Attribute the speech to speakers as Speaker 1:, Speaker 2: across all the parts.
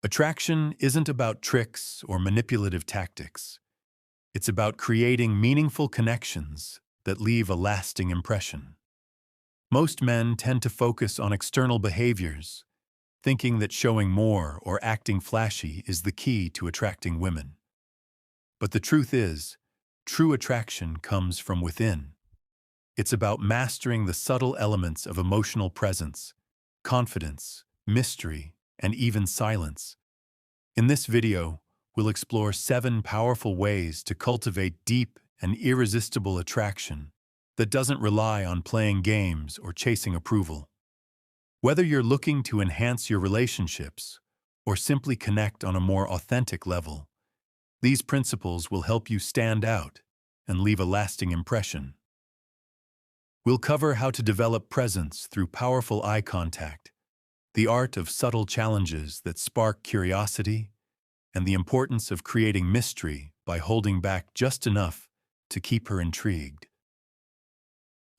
Speaker 1: Attraction isn't about tricks or manipulative tactics. It's about creating meaningful connections that leave a lasting impression. Most men tend to focus on external behaviors, thinking that showing more or acting flashy is the key to attracting women. But the truth is, true attraction comes from within. It's about mastering the subtle elements of emotional presence, confidence, mystery, and even silence. In this video, we'll explore 7 powerful ways to cultivate deep and irresistible attraction that doesn't rely on playing games or chasing approval. Whether you're looking to enhance your relationships or simply connect on a more authentic level, these principles will help you stand out and leave a lasting impression. We'll cover how to develop presence through powerful eye contact, the art of subtle challenges that spark curiosity, and the importance of creating mystery by holding back just enough to keep her intrigued.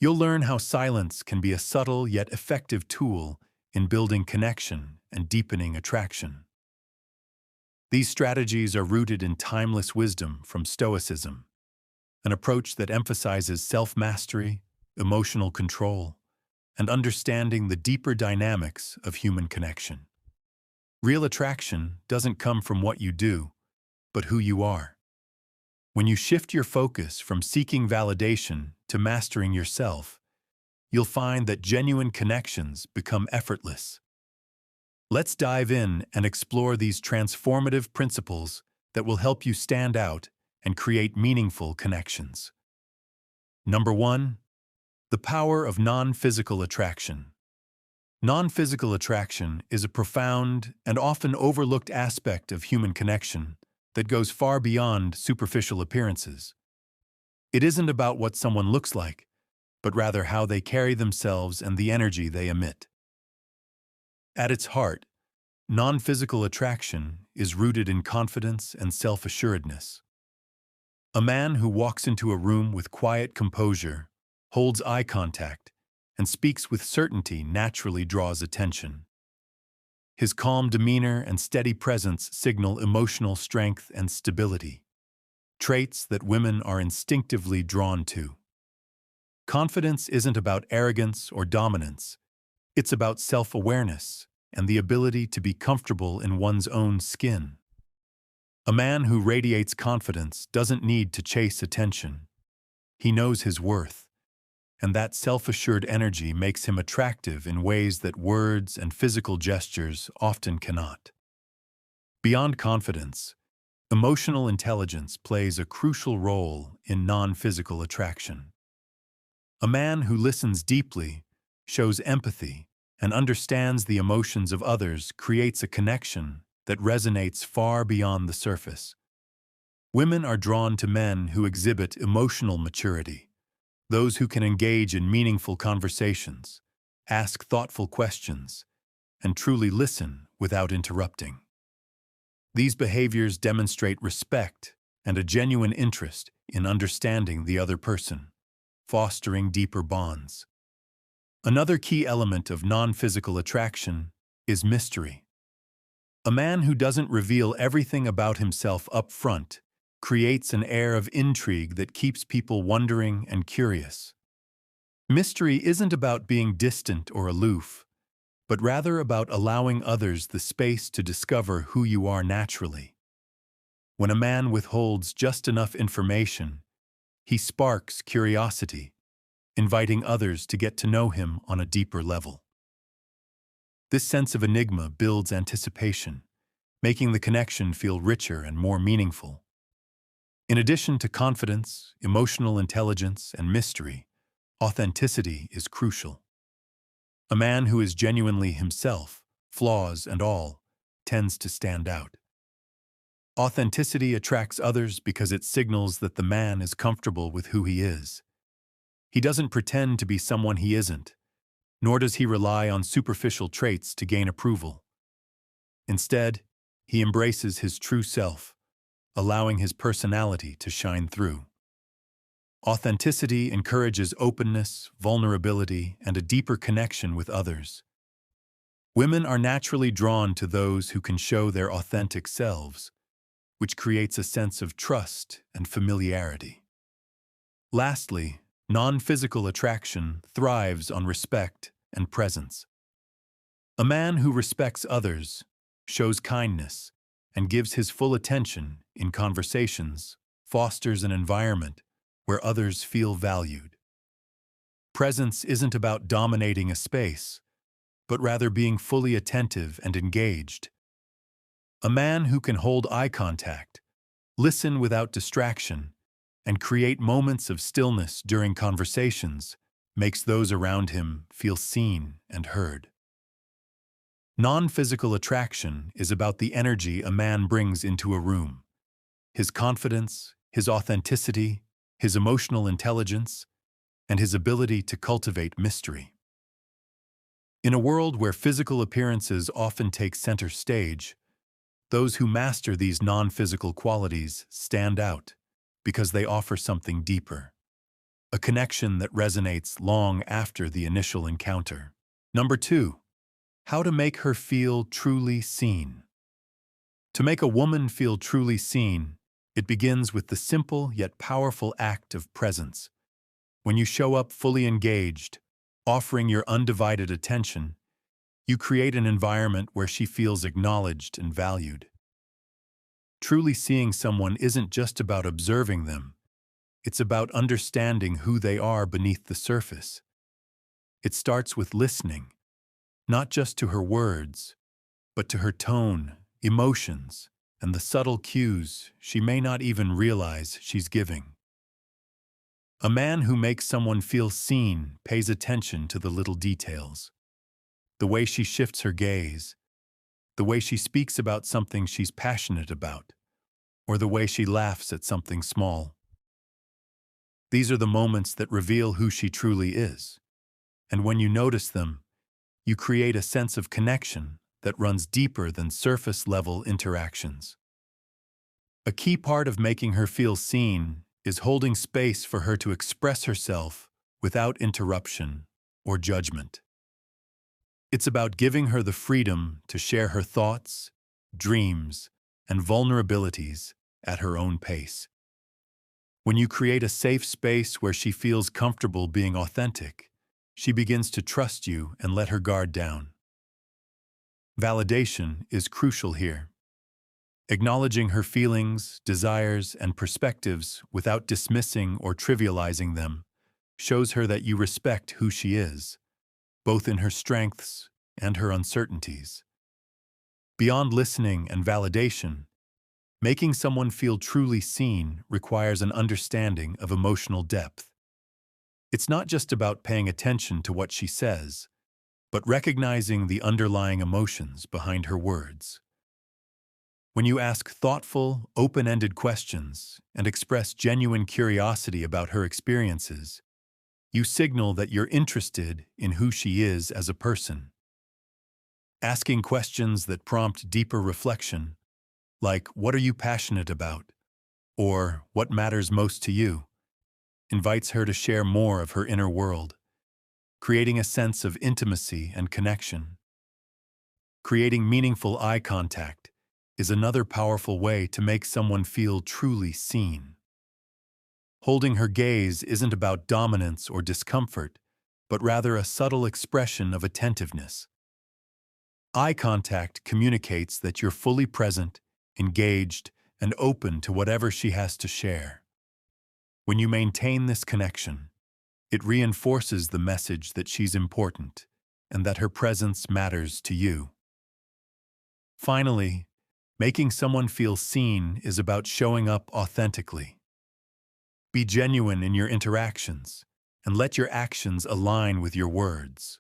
Speaker 1: You'll learn how silence can be a subtle yet effective tool in building connection and deepening attraction. These strategies are rooted in timeless wisdom from Stoicism, an approach that emphasizes self-mastery, emotional control, and understanding the deeper dynamics of human connection. Real attraction doesn't come from what you do, but who you are. When you shift your focus from seeking validation to mastering yourself, you'll find that genuine connections become effortless. Let's dive in and explore these transformative principles that will help you stand out and create meaningful connections. Number 1. The power of non-physical attraction. Non-physical attraction is a profound and often overlooked aspect of human connection that goes far beyond superficial appearances. It isn't about what someone looks like, but rather how they carry themselves and the energy they emit. At its heart, non-physical attraction is rooted in confidence and self-assuredness. A man who walks into a room with quiet composure, holds eye contact, and speaks with certainty naturally draws attention. His calm demeanor and steady presence signal emotional strength and stability, traits that women are instinctively drawn to. Confidence isn't about arrogance or dominance. It's about self-awareness and the ability to be comfortable in one's own skin. A man who radiates confidence doesn't need to chase attention. He knows his worth, and that self-assured energy makes him attractive in ways that words and physical gestures often cannot. Beyond confidence, emotional intelligence plays a crucial role in non-physical attraction. A man who listens deeply, shows empathy, and understands the emotions of others creates a connection that resonates far beyond the surface. Women are drawn to men who exhibit emotional maturity, those who can engage in meaningful conversations, ask thoughtful questions, and truly listen without interrupting. These behaviors demonstrate respect and a genuine interest in understanding the other person, fostering deeper bonds. Another key element of non-physical attraction is mystery. A man who doesn't reveal everything about himself up front creates an air of intrigue that keeps people wondering and curious. Mystery isn't about being distant or aloof, but rather about allowing others the space to discover who you are naturally. When a man withholds just enough information, he sparks curiosity, inviting others to get to know him on a deeper level. This sense of enigma builds anticipation, making the connection feel richer and more meaningful. In addition to confidence, emotional intelligence, and mystery, authenticity is crucial. A man who is genuinely himself, flaws and all, tends to stand out. Authenticity attracts others because it signals that the man is comfortable with who he is. He doesn't pretend to be someone he isn't, nor does he rely on superficial traits to gain approval. Instead, he embraces his true self, allowing his personality to shine through. Authenticity encourages openness, vulnerability, and a deeper connection with others. Women are naturally drawn to those who can show their authentic selves, which creates a sense of trust and familiarity. Lastly, non-physical attraction thrives on respect and presence. A man who respects others, shows kindness, and gives his full attention in conversations fosters an environment where others feel valued. Presence isn't about dominating a space, but rather being fully attentive and engaged. A man who can hold eye contact, listen without distraction, and create moments of stillness during conversations makes those around him feel seen and heard. Non-physical attraction is about the energy a man brings into a room, his confidence, his authenticity, his emotional intelligence, and his ability to cultivate mystery. In a world where physical appearances often take center stage, those who master these non-physical qualities stand out because they offer something deeper, a connection that resonates long after the initial encounter. Number 2. How to make her feel truly seen. To make a woman feel truly seen, it begins with the simple yet powerful act of presence. When you show up fully engaged, offering your undivided attention, you create an environment where she feels acknowledged and valued. Truly seeing someone isn't just about observing them, it's about understanding who they are beneath the surface. It starts with listening, not just to her words, but to her tone, emotions, and the subtle cues she may not even realize she's giving. A man who makes someone feel seen pays attention to the little details. The way she shifts her gaze, the way she speaks about something she's passionate about, or the way she laughs at something small. These are the moments that reveal who she truly is, and when you notice them, you create a sense of connection that runs deeper than surface-level interactions. A key part of making her feel seen is holding space for her to express herself without interruption or judgment. It's about giving her the freedom to share her thoughts, dreams, and vulnerabilities at her own pace. When you create a safe space where she feels comfortable being authentic, she begins to trust you and let her guard down. Validation is crucial here. Acknowledging her feelings, desires, and perspectives without dismissing or trivializing them shows her that you respect who she is, both in her strengths and her uncertainties. Beyond listening and validation, making someone feel truly seen requires an understanding of emotional depth. It's not just about paying attention to what she says, but recognizing the underlying emotions behind her words. When you ask thoughtful, open-ended questions and express genuine curiosity about her experiences, you signal that you're interested in who she is as a person. Asking questions that prompt deeper reflection, like "What are you passionate about?" or "What matters most to you?" invites her to share more of her inner world, creating a sense of intimacy and connection. Creating meaningful eye contact is another powerful way to make someone feel truly seen. Holding her gaze isn't about dominance or discomfort, but rather a subtle expression of attentiveness. Eye contact communicates that you're fully present, engaged, and open to whatever she has to share. When you maintain this connection, it reinforces the message that she's important and that her presence matters to you. Finally, making someone feel seen is about showing up authentically. Be genuine in your interactions and let your actions align with your words.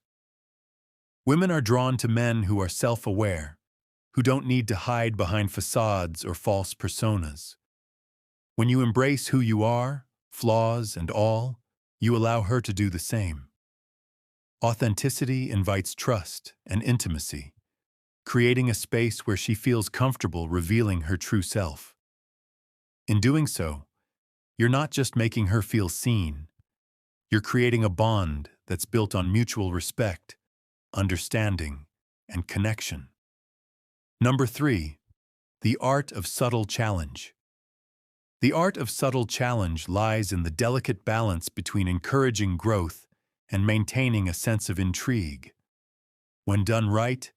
Speaker 1: Women are drawn to men who are self-aware, who don't need to hide behind facades or false personas. When you embrace who you are, flaws and all, you allow her to do the same. Authenticity invites trust and intimacy, creating a space where she feels comfortable revealing her true self. In doing so, you're not just making her feel seen, you're creating a bond that's built on mutual respect, understanding, and connection. Number 3. The art of subtle challenge. The art of subtle challenge lies in the delicate balance between encouraging growth and maintaining a sense of intrigue. When done right,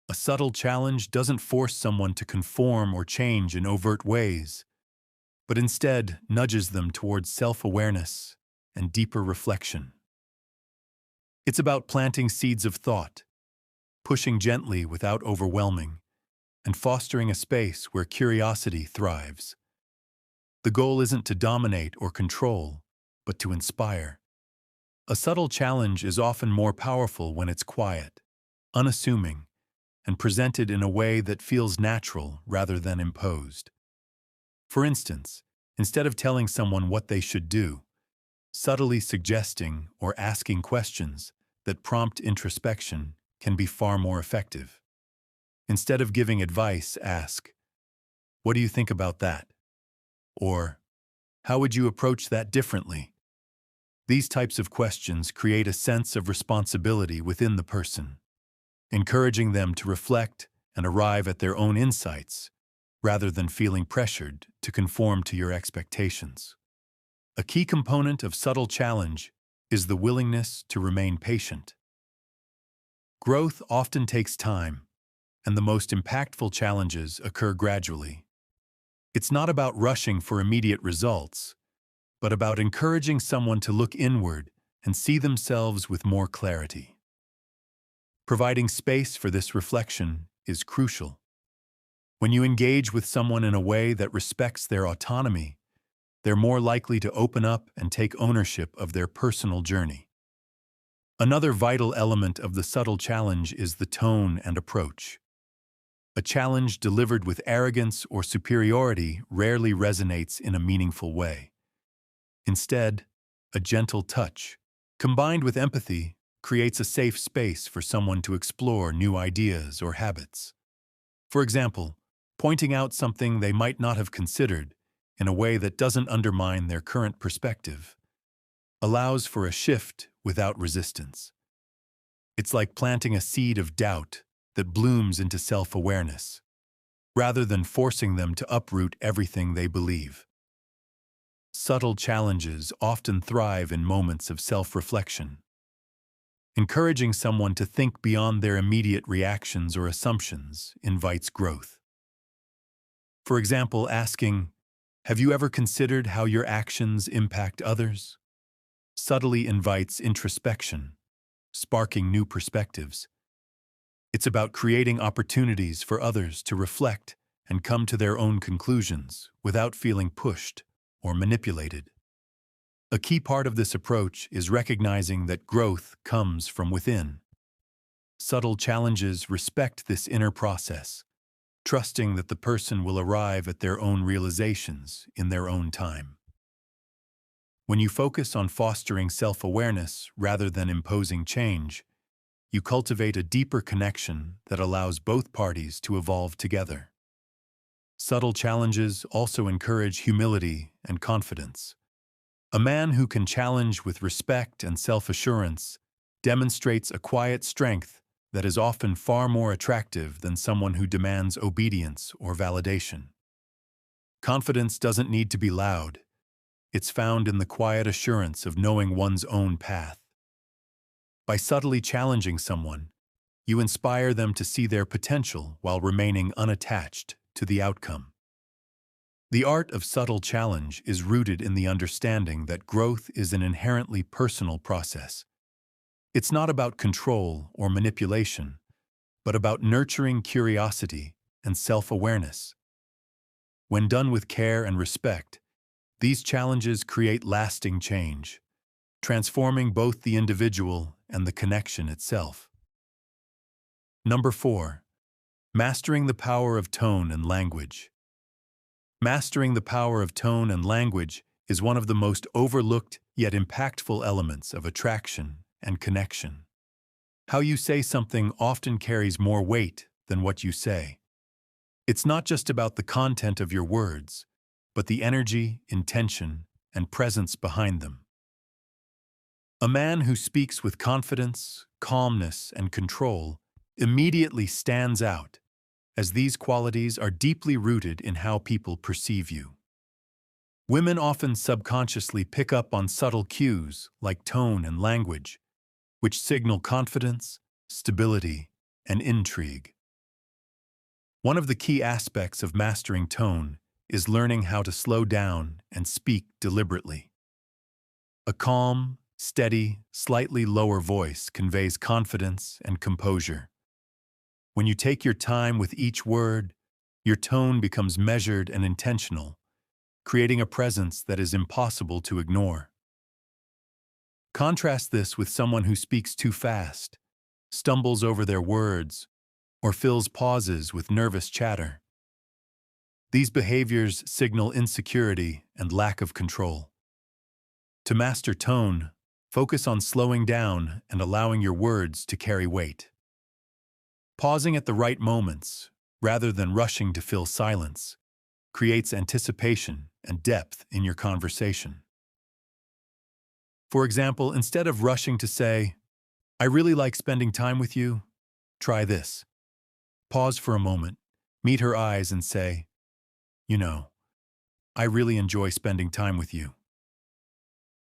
Speaker 1: a subtle challenge doesn't force someone to conform or change in overt ways, but instead nudges them towards self-awareness and deeper reflection. It's about planting seeds of thought, pushing gently without overwhelming, and fostering a space where curiosity thrives. The goal isn't to dominate or control, but to inspire. A subtle challenge is often more powerful when it's quiet, unassuming, and presented in a way that feels natural rather than imposed. For instance, instead of telling someone what they should do, subtly suggesting or asking questions that prompt introspection can be far more effective. Instead of giving advice, ask, "What do you think about that?" Or, "How would you approach that differently?" These types of questions create a sense of responsibility within the person, encouraging them to reflect and arrive at their own insights, rather than feeling pressured to conform to your expectations. A key component of subtle challenge is the willingness to remain patient. Growth often takes time, and the most impactful challenges occur gradually. It's not about rushing for immediate results, but about encouraging someone to look inward and see themselves with more clarity. Providing space for this reflection is crucial. When you engage with someone in a way that respects their autonomy, they're more likely to open up and take ownership of their personal journey. Another vital element of the subtle challenge is the tone and approach. A challenge delivered with arrogance or superiority rarely resonates in a meaningful way. Instead, a gentle touch, combined with empathy, creates a safe space for someone to explore new ideas or habits. For example, pointing out something they might not have considered in a way that doesn't undermine their current perspective allows for a shift without resistance. It's like planting a seed of doubt that blooms into self-awareness, rather than forcing them to uproot everything they believe. Subtle challenges often thrive in moments of self-reflection. Encouraging someone to think beyond their immediate reactions or assumptions invites growth. For example, asking, "Have you ever considered how your actions impact others?" subtly invites introspection, sparking new perspectives. It's about creating opportunities for others to reflect and come to their own conclusions without feeling pushed or manipulated. A key part of this approach is recognizing that growth comes from within. Subtle challenges respect this inner process, trusting that the person will arrive at their own realizations in their own time. When you focus on fostering self-awareness rather than imposing change, you cultivate a deeper connection that allows both parties to evolve together. Subtle challenges also encourage humility and confidence. A man who can challenge with respect and self-assurance demonstrates a quiet strength that is often far more attractive than someone who demands obedience or validation. Confidence doesn't need to be loud. It's found in the quiet assurance of knowing one's own path. By subtly challenging someone, you inspire them to see their potential while remaining unattached to the outcome. The art of subtle challenge is rooted in the understanding that growth is an inherently personal process. It's not about control or manipulation, but about nurturing curiosity and self-awareness. When done with care and respect, these challenges create lasting change, transforming both the individual and the connection itself. Number 4. Mastering the power of tone and language. Mastering the power of tone and language is one of the most overlooked yet impactful elements of attraction and connection. How you say something often carries more weight than what you say. It's not just about the content of your words, but the energy, intention, and presence behind them. A man who speaks with confidence, calmness, and control immediately stands out, as these qualities are deeply rooted in how people perceive you. Women often subconsciously pick up on subtle cues like tone and language, which signal confidence, stability, and intrigue. One of the key aspects of mastering tone is learning how to slow down and speak deliberately. A calm, steady, slightly lower voice conveys confidence and composure. When you take your time with each word, your tone becomes measured and intentional, creating a presence that is impossible to ignore. Contrast this with someone who speaks too fast, stumbles over their words, or fills pauses with nervous chatter. These behaviors signal insecurity and lack of control. To master tone, focus on slowing down and allowing your words to carry weight. Pausing at the right moments, rather than rushing to fill silence, creates anticipation and depth in your conversation. For example, instead of rushing to say, "I really like spending time with you," try this. Pause for a moment, meet her eyes and say, "You know, I really enjoy spending time with you."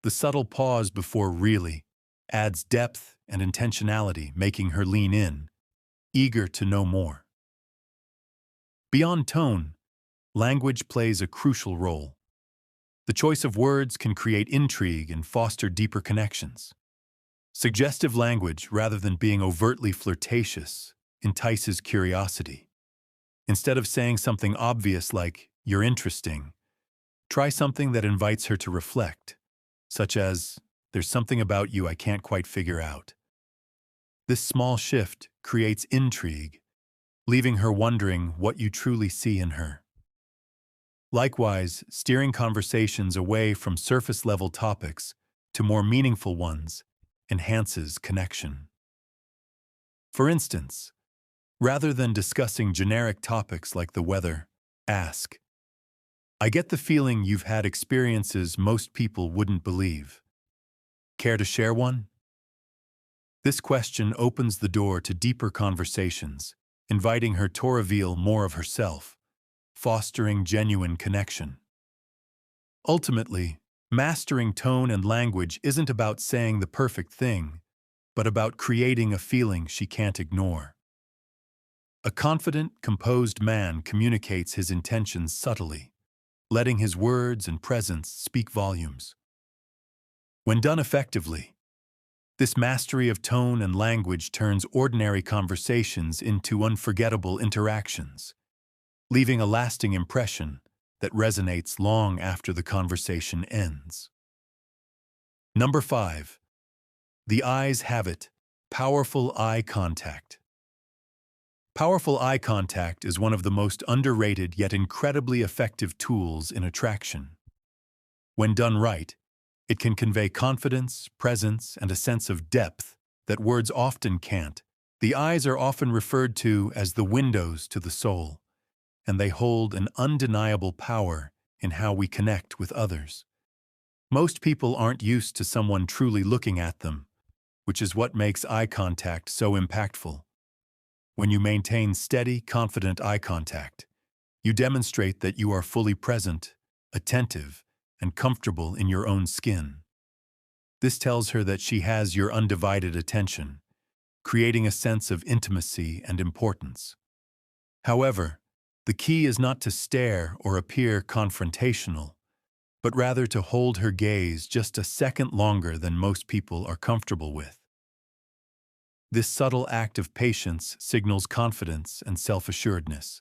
Speaker 1: The subtle pause before "really" adds depth and intentionality, making her lean in, eager to know more. Beyond tone, language plays a crucial role. The choice of words can create intrigue and foster deeper connections. Suggestive language, rather than being overtly flirtatious, entices curiosity. Instead of saying something obvious like, "You're interesting," try something that invites her to reflect, such as, "There's something about you I can't quite figure out." This small shift creates intrigue, leaving her wondering what you truly see in her. Likewise, steering conversations away from surface-level topics to more meaningful ones enhances connection. For instance, rather than discussing generic topics like the weather, ask, "I get the feeling you've had experiences most people wouldn't believe. Care to share one?" This question opens the door to deeper conversations, inviting her to reveal more of herself, fostering genuine connection. Ultimately, mastering tone and language isn't about saying the perfect thing, but about creating a feeling she can't ignore. A confident, composed man communicates his intentions subtly, letting his words and presence speak volumes. When done effectively, this mastery of tone and language turns ordinary conversations into unforgettable interactions, leaving a lasting impression that resonates long after the conversation ends. Number 5. The eyes have it. Powerful eye contact. Powerful eye contact is one of the most underrated yet incredibly effective tools in attraction. When done right, it can convey confidence, presence, and a sense of depth that words often can't. The eyes are often referred to as the windows to the soul, and they hold an undeniable power in how we connect with others. Most people aren't used to someone truly looking at them, which is what makes eye contact so impactful. When you maintain steady, confident eye contact, you demonstrate that you are fully present, attentive, and comfortable in your own skin. This tells her that she has your undivided attention, creating a sense of intimacy and importance. However, the key is not to stare or appear confrontational, but rather to hold her gaze just a second longer than most people are comfortable with. This subtle act of patience signals confidence and self-assuredness.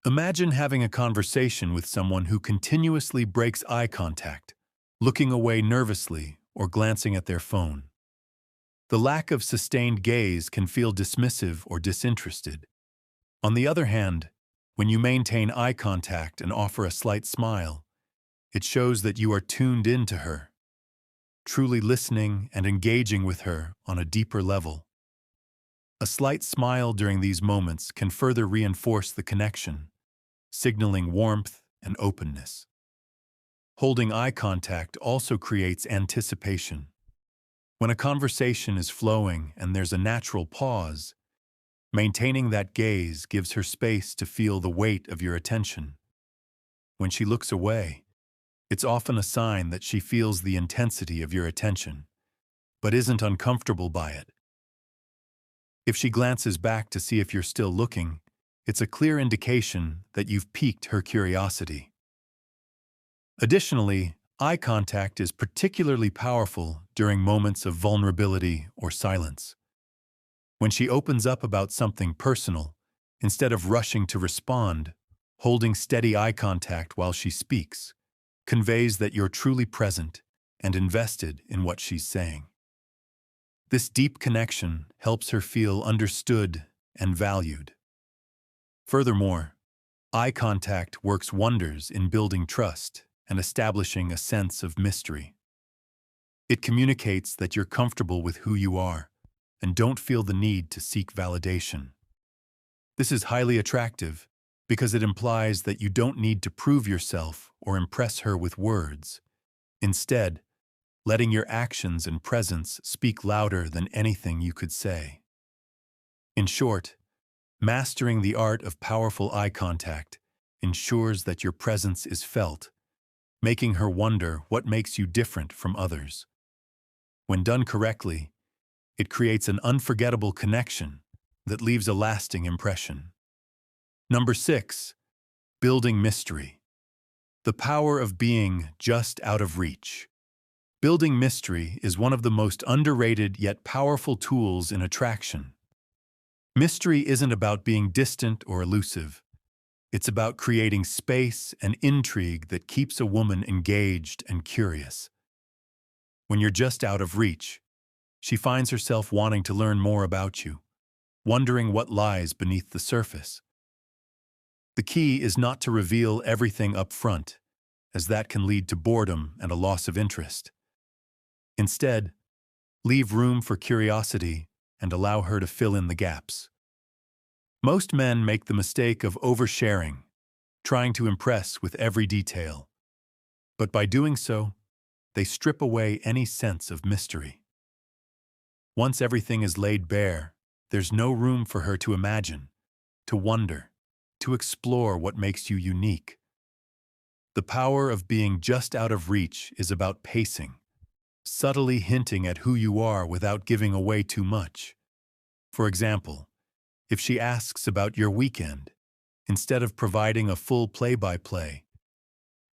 Speaker 1: Imagine having a conversation with someone who continuously breaks eye contact, looking away nervously or glancing at their phone. The lack of sustained gaze can feel dismissive or disinterested. On the other hand, when you maintain eye contact and offer a slight smile, it shows that you are tuned into her, truly listening and engaging with her on a deeper level. A slight smile during these moments can further reinforce the connection, signaling warmth and openness. Holding eye contact also creates anticipation. When a conversation is flowing and there's a natural pause, maintaining that gaze gives her space to feel the weight of your attention. When she looks away, it's often a sign that she feels the intensity of your attention, but isn't uncomfortable by it. If she glances back to see if you're still looking, it's a clear indication that you've piqued her curiosity. Additionally, eye contact is particularly powerful during moments of vulnerability or silence. When she opens up about something personal, instead of rushing to respond, holding steady eye contact while she speaks conveys that you're truly present and invested in what she's saying. This deep connection helps her feel understood and valued. Furthermore, eye contact works wonders in building trust and establishing a sense of mystery. It communicates that you're comfortable with who you are and don't feel the need to seek validation. This is highly attractive because it implies that you don't need to prove yourself or impress her with words. Instead, letting your actions and presence speak louder than anything you could say. In short, mastering the art of powerful eye contact ensures that your presence is felt, making her wonder what makes you different from others. When done correctly, it creates an unforgettable connection that leaves a lasting impression. Number 6, building mystery. The power of being just out of reach. Building mystery is one of the most underrated yet powerful tools in attraction. Mystery isn't about being distant or elusive. It's about creating space and intrigue that keeps a woman engaged and curious. When you're just out of reach, she finds herself wanting to learn more about you, wondering what lies beneath the surface. The key is not to reveal everything up front, as that can lead to boredom and a loss of interest. Instead, leave room for curiosity and allow her to fill in the gaps. Most men make the mistake of oversharing, trying to impress with every detail. But by doing so, they strip away any sense of mystery. Once everything is laid bare, there's no room for her to imagine, to wonder, to explore what makes you unique. The power of being just out of reach is about pacing, subtly hinting at who you are without giving away too much. For example, if she asks about your weekend, instead of providing a full play-by-play,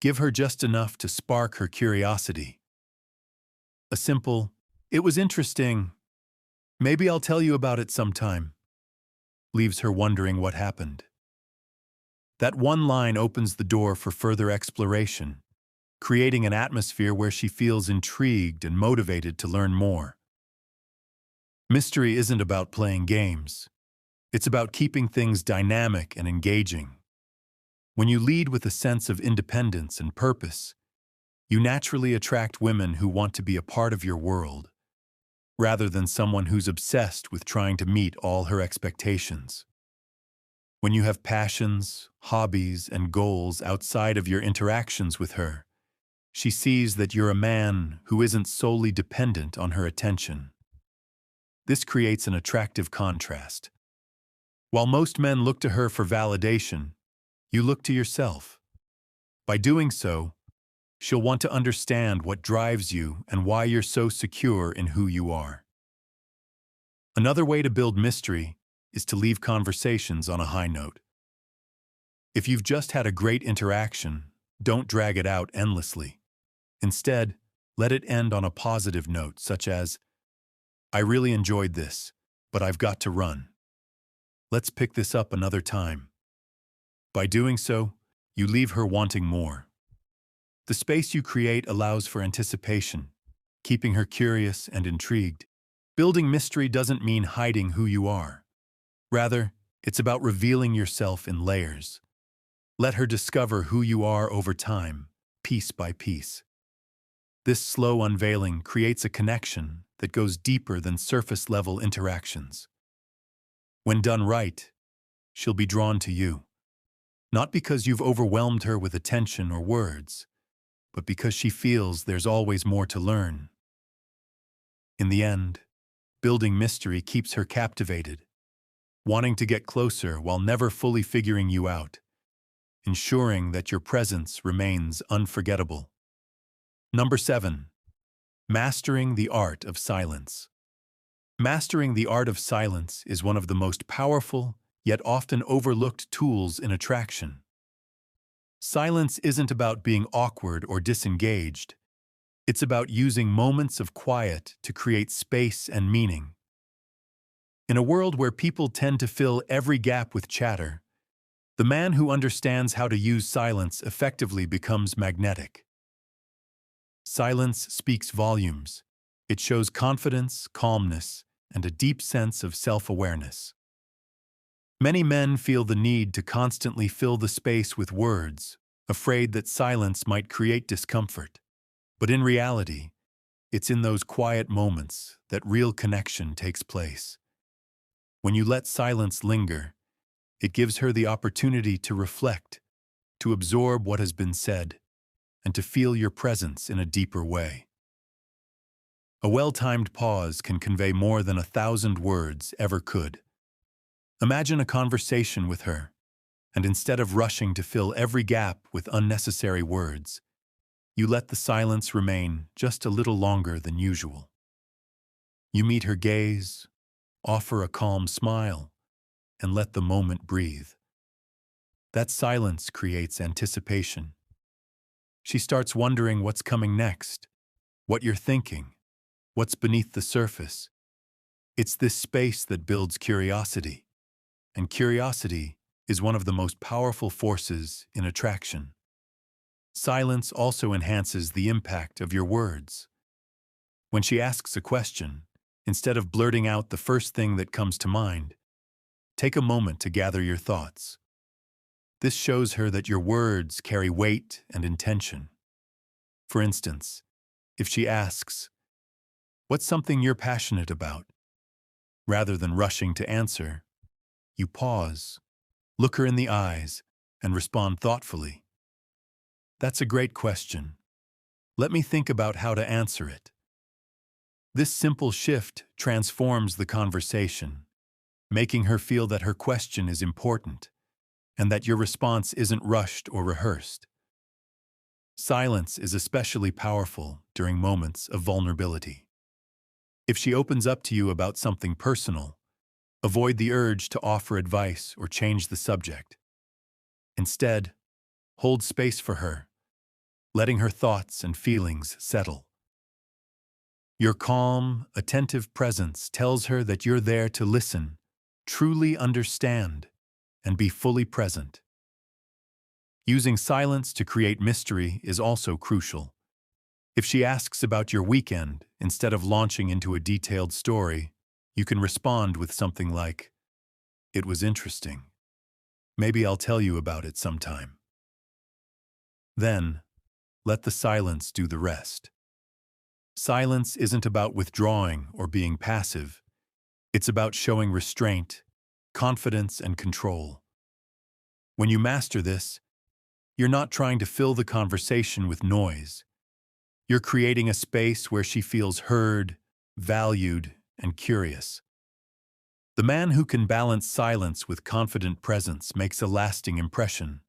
Speaker 1: give her just enough to spark her curiosity. A simple, "It was interesting. Maybe I'll tell you about it sometime," leaves her wondering what happened. That one line opens the door for further exploration, creating an atmosphere where she feels intrigued and motivated to learn more. Mystery isn't about playing games. It's about keeping things dynamic and engaging. When you lead with a sense of independence and purpose, you naturally attract women who want to be a part of your world, rather than someone who's obsessed with trying to meet all her expectations. When you have passions, hobbies, and goals outside of your interactions with her, she sees that you're a man who isn't solely dependent on her attention. This creates an attractive contrast. While most men look to her for validation, you look to yourself. By doing so, she'll want to understand what drives you and why you're so secure in who you are. Another way to build mystery is to leave conversations on a high note. If you've just had a great interaction, don't drag it out endlessly. Instead, let it end on a positive note, such as, "I really enjoyed this, but I've got to run. Let's pick this up another time." By doing so, you leave her wanting more. The space you create allows for anticipation, keeping her curious and intrigued. Building mystery doesn't mean hiding who you are. Rather, it's about revealing yourself in layers. Let her discover who you are over time, piece by piece. This slow unveiling creates a connection that goes deeper than surface-level interactions. When done right, she'll be drawn to you, not because you've overwhelmed her with attention or words, but because she feels there's always more to learn. In the end, building mystery keeps her captivated, wanting to get closer while never fully figuring you out, ensuring that your presence remains unforgettable. Number 7. Mastering the art of silence. Mastering the art of silence is one of the most powerful, yet often overlooked tools in attraction. Silence isn't about being awkward or disengaged. It's about using moments of quiet to create space and meaning. In a world where people tend to fill every gap with chatter, the man who understands how to use silence effectively becomes magnetic. Silence speaks volumes. It shows confidence, calmness, and a deep sense of self-awareness. Many men feel the need to constantly fill the space with words, afraid that silence might create discomfort. But in reality, it's in those quiet moments that real connection takes place. When you let silence linger, it gives her the opportunity to reflect, to absorb what has been said, and to feel your presence in a deeper way. A well-timed pause can convey more than 1,000 words ever could. Imagine a conversation with her, and instead of rushing to fill every gap with unnecessary words, you let the silence remain just a little longer than usual. You meet her gaze, offer a calm smile, and let the moment breathe. That silence creates anticipation. She starts wondering what's coming next, what you're thinking, what's beneath the surface. It's this space that builds curiosity, and curiosity is one of the most powerful forces in attraction. Silence also enhances the impact of your words. When she asks a question, instead of blurting out the first thing that comes to mind, take a moment to gather your thoughts. This shows her that your words carry weight and intention. For instance, if she asks, "What's something you're passionate about?" rather than rushing to answer, you pause, look her in the eyes, and respond thoughtfully. "That's a great question. Let me think about how to answer it." This simple shift transforms the conversation, making her feel that her question is important and that your response isn't rushed or rehearsed. Silence is especially powerful during moments of vulnerability. If she opens up to you about something personal, avoid the urge to offer advice or change the subject. Instead, hold space for her, letting her thoughts and feelings settle. Your calm, attentive presence tells her that you're there to listen, truly understand, and be fully present. Using silence to create mystery is also crucial. If she asks about your weekend, instead of launching into a detailed story, you can respond with something like, "It was interesting. Maybe I'll tell you about it sometime." Then, let the silence do the rest. Silence isn't about withdrawing or being passive. It's about showing restraint, confidence, and control. When you master this, you're not trying to fill the conversation with noise. You're creating a space where she feels heard, valued, and curious. The man who can balance silence with confident presence makes a lasting impression,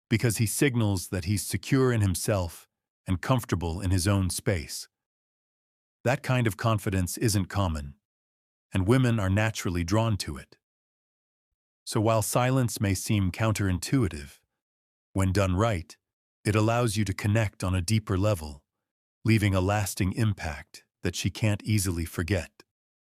Speaker 1: because he signals that he's secure in himself and comfortable in his own space. That kind of confidence isn't common, and women are naturally drawn to it. So while silence may seem counterintuitive, when done right, it allows you to connect on a deeper level, leaving a lasting impact that she can't easily forget.